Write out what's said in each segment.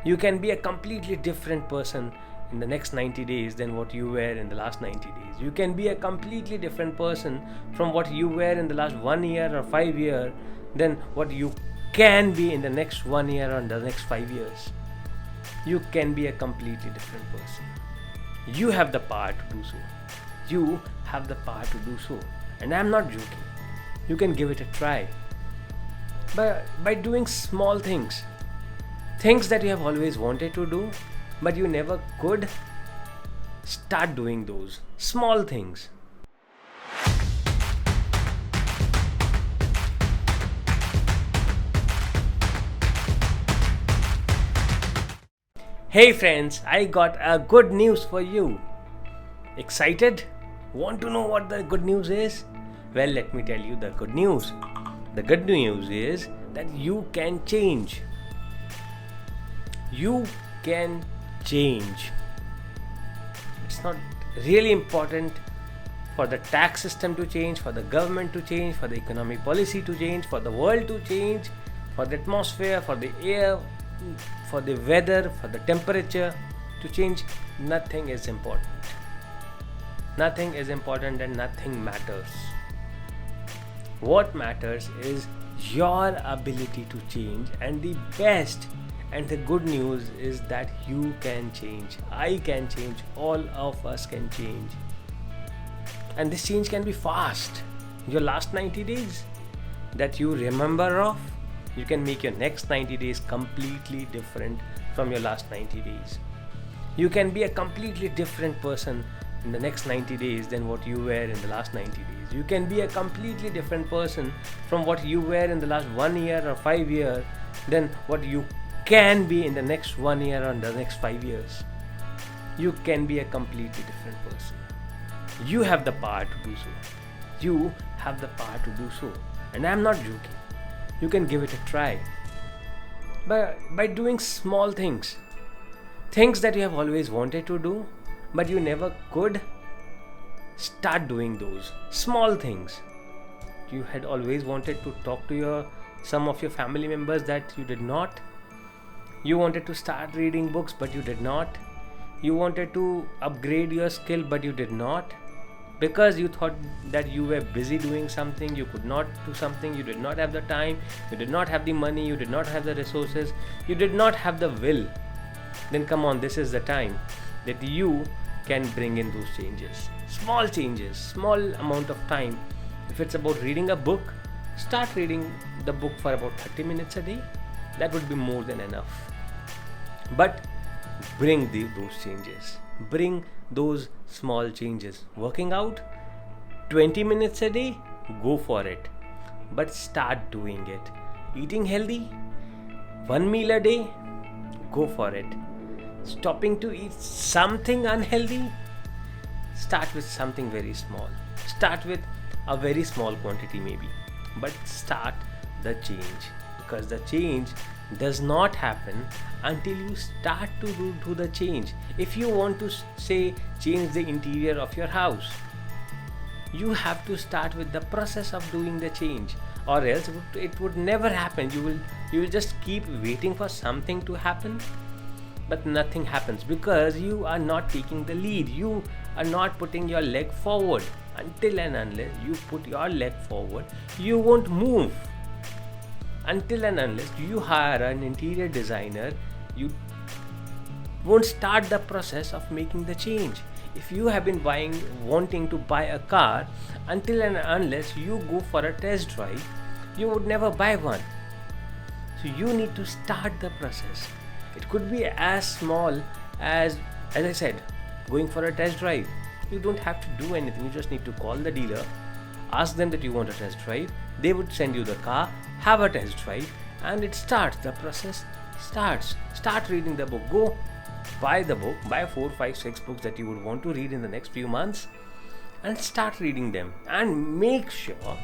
You can be a completely different person in the next 90 days than what you were in the last 90 days. You can be a completely different person from what you were in the last 1 year or 5 years than what you can be in the next 1 year or the next 5 years. You can be a completely different person. You have the power to do so. You have the power to do so. And I'm not joking. You can give it a try. By doing small things that you have always wanted to do, but you never could, start doing those small things. Hey friends, I got a good news for you. Excited? Want to know what the good news is? Well, let me tell you the good news. The good news is that you can change. You can change. It's not really important for the tax system to change, for the government to change, for the economic policy to change, for the world to change, for the atmosphere, for the air, for the weather, for the temperature to change. Nothing is important. Nothing is important and nothing matters. What matters is your ability to change, and the best and the good news is that you can change. I can change. All of us can change. And this change can be fast. Your last 90 days that you remember of, you can make your next 90 days completely different from your last 90 days. You can be a completely different person in the next 90 days than what you were in the last 90 days. You can be a completely different person from what you were in the last 1 year or 5 years than what you can be in the next 1 year or the next 5 years. You can be a completely different person. You have the power to do so. You have the power to do so. And I'm not joking. You can give it a try. By doing small things that you have always wanted to do, but you never could, start doing those small things. You had always wanted to talk to some of your family members that you did not. You wanted to start reading books, but you did not. You wanted to upgrade your skill, but you did not. Because you thought that you were busy doing something, you could not do something, you did not have the time, you did not have the money, you did not have the resources, you did not have the will. Then come on, this is the time that you can bring in those changes. Small changes, small amount of time. If it's about reading a book, start reading the book for about 30 minutes a day. That would be more than enough. But bring those changes. Bring those small changes. Working out 20 minutes a day, go for it. But start doing it. Eating healthy, 1 meal a day, go for it. Stopping to eat something unhealthy, start with something very small. Start with a very small quantity maybe. But start the change. Because the change does not happen until you start to do the change. If you want to say change the interior of your house, you have to start with the process of doing the change, or else it would never happen. You will just keep waiting for something to happen, but nothing happens because you are not taking the lead. You are not putting your leg forward. Until and unless you put your leg forward, you won't move. Until and unless you hire an interior designer, you won't start the process of making the change. If you have been wanting to buy a car, until and unless you go for a test drive, you would never buy one. So you need to start the process. It could be as small as I said, going for a test drive. You don't have to do anything. You just need to call the dealer, ask them that you want a test drive. They would send you the car, have a test drive, and it starts. The process starts. Start reading the book. Go buy the book. Buy 4, 5, 6 books that you would want to read in the next few months, and start reading them. And make sure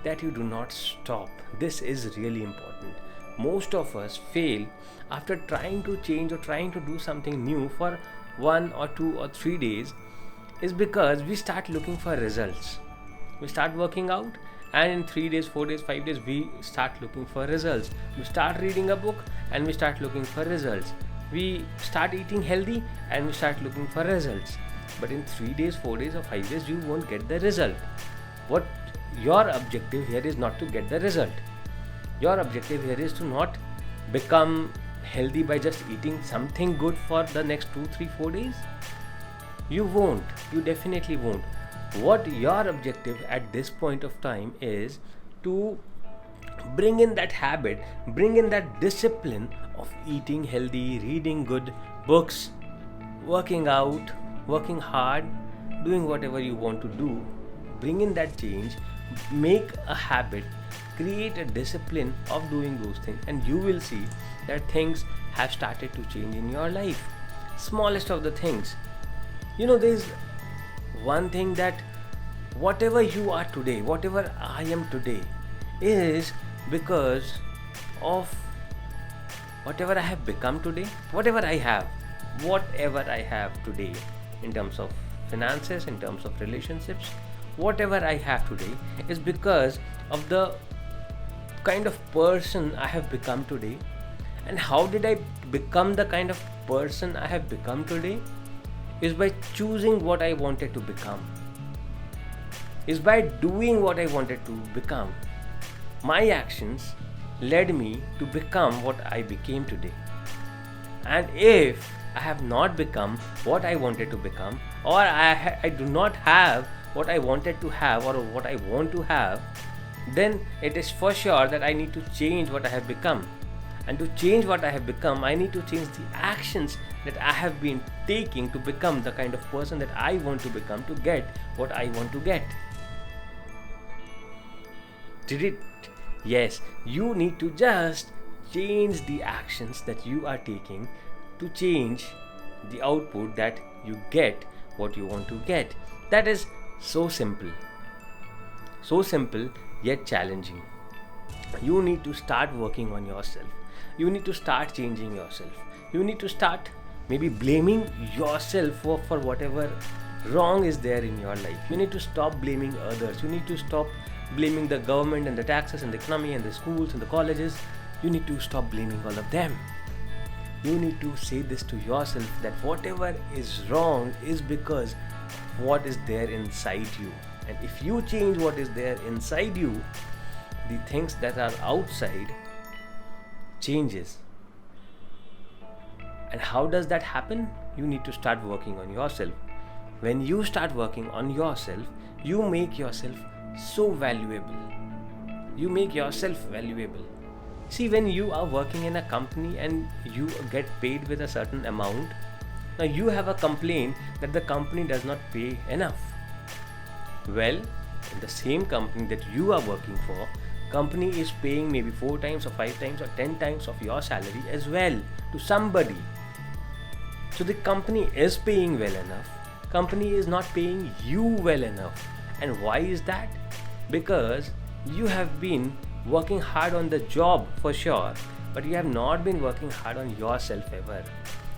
that you do not stop. This is really important. Most of us fail after trying to change or trying to do something new for 1 or 2 or 3 days is because we start looking for results. We start working out, and in 3 days, 4 days, 5 days, we start looking for results. We start reading a book and we start looking for results. We start eating healthy and we start looking for results. But in 3 days, 4 days, or 5 days, you won't get the result. What your objective here is not to get the result. Your objective here is to not become healthy by just eating something good for the next 2, 3, 4 days. You won't. You definitely won't. What your objective at this point of time is to bring in that habit, bring in that discipline of eating healthy, reading good books, working out, working hard, doing whatever you want to do. Bring in that change, make a habit, create a discipline of doing those things, and you will see that things have started to change in your life. Smallest of the things. There's one thing, that whatever you are today, whatever I am today, is because of whatever I have become today, whatever I have today in terms of finances, in terms of relationships, whatever I have today is because of the kind of person I have become today. And how did I become the kind of person I have become today? Is by choosing what I wanted to become, is by doing what I wanted to become. My actions led me to become what I became today. And if I have not become what I wanted to become, or I do not have what I wanted to have or what I want to have, then it is for sure that I need to change what I have become. And to change what I have become, I need to change the actions that I have been taking to become the kind of person that I want to become, to get what I want to get. Did it? Yes, you need to just change the actions that you are taking to change the output, that you get what you want to get. That is so simple yet challenging. You need to start working on yourself. You need to start changing yourself. You need to start maybe blaming yourself for whatever wrong is there in your life. You need to stop blaming others. You need to stop blaming the government and the taxes and the economy and the schools and the colleges. You need to stop blaming all of them. You need to say this to yourself, that whatever is wrong is because what is there inside you. And if you change what is there inside you, the things that are outside changes. And how does that happen? You need to start working on yourself. When you start working on yourself, you make yourself so valuable. You make yourself valuable. See, when you are working in a company and you get paid with a certain amount, now you have a complaint that the company does not pay enough. Well, in the same company that you are working for, company is paying maybe 4 times or 5 times or 10 times of your salary as well to somebody. So the company is paying well enough. Company is not paying you well enough. And why is that? Because you have been working hard on the job for sure, but you have not been working hard on yourself ever.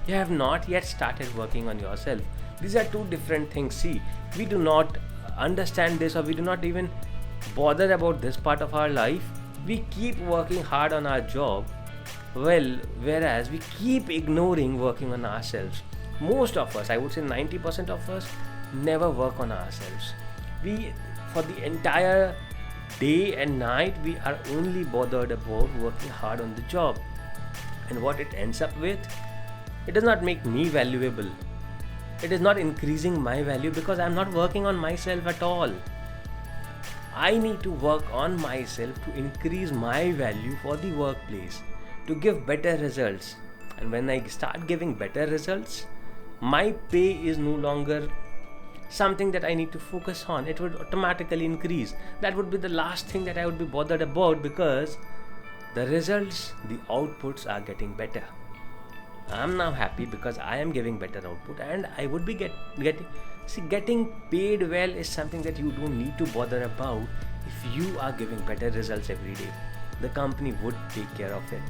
You have not yet started working on yourself. These are two different things. See, we do not understand this, or we do not even bother about this part of our life. We keep working hard on our job, whereas we keep ignoring working on ourselves. Most of us, I would say 90% of us, never work on ourselves. We, for the entire day and night, we are only bothered about working hard on the job. And what it ends up with, it does not make me valuable. It is not increasing my value, because I am not working on myself at all. I need to work on myself to increase my value for the workplace, to give better results. And when I start giving better results, my pay is no longer something that I need to focus on. It would automatically increase. That would be the last thing that I would be bothered about, because the results, the outputs are getting better. I am now happy because I am giving better output, and I would be getting paid well is something that you don't need to bother about. If you are giving better results every day, the company would take care of it.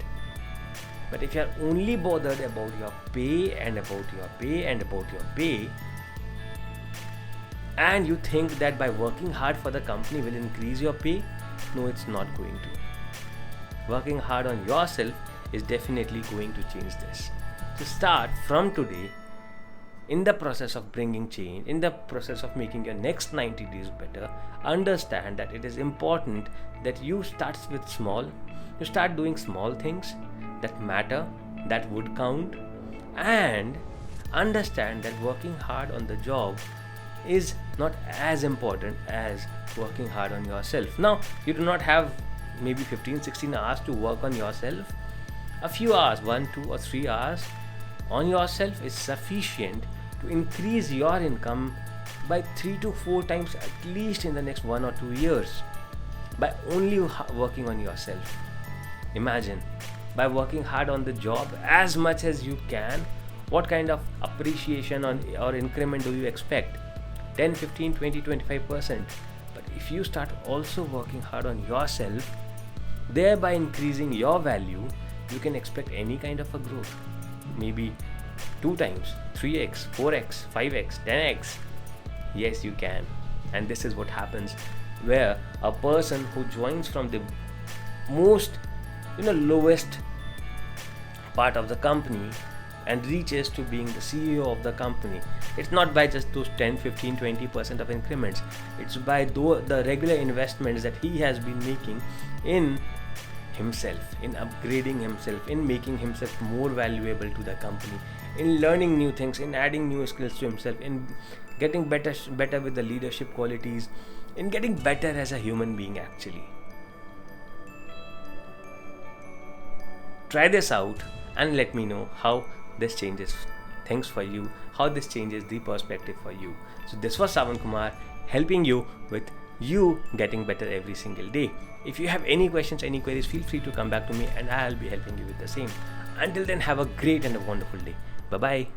But if you are only bothered about your pay and about your pay and about your pay, and you think that by working hard for the company will increase your pay, no, it's not going to. Working hard on yourself is definitely going to change this. to start from today in the process of bringing change, in the process of making your next 90 days better. Understand that it is important that you start with small. You start doing small things that matter, that would count, and understand that working hard on the job is not as important as working hard on yourself. Now, you do not have maybe 15-16 hours to work on yourself. A few hours, 1, 2 or 3 hours on yourself is sufficient to increase your income by 3 to 4 times at least in the next 1 or 2 years by only working on yourself. Imagine, by working hard on the job as much as you can, what kind of appreciation or increment do you expect? 10, 15, 20, 25%. But if you start also working hard on yourself, thereby increasing your value, you can expect any kind of a growth. Maybe 2 times, 3x, 4x, 5x, 10x. Yes, you can. And this is what happens where a person who joins from the most lowest part of the company and reaches to being the CEO of the company, it's not by just those 10, 15, 20% of increments. It's by the regular investments that he has been making in himself, in upgrading himself, in making himself more valuable to the company, in learning new things, in adding new skills to himself, in getting better with the leadership qualities, in getting better as a human being actually. Try this out and let me know how this changes things for you, how this changes the perspective for you. So this was Sawan Kumar helping you with you getting better every single day. If you have any questions, any queries, feel free to come back to me and I'll be helping you with the same. Until then, have a great and a wonderful day. Bye-bye.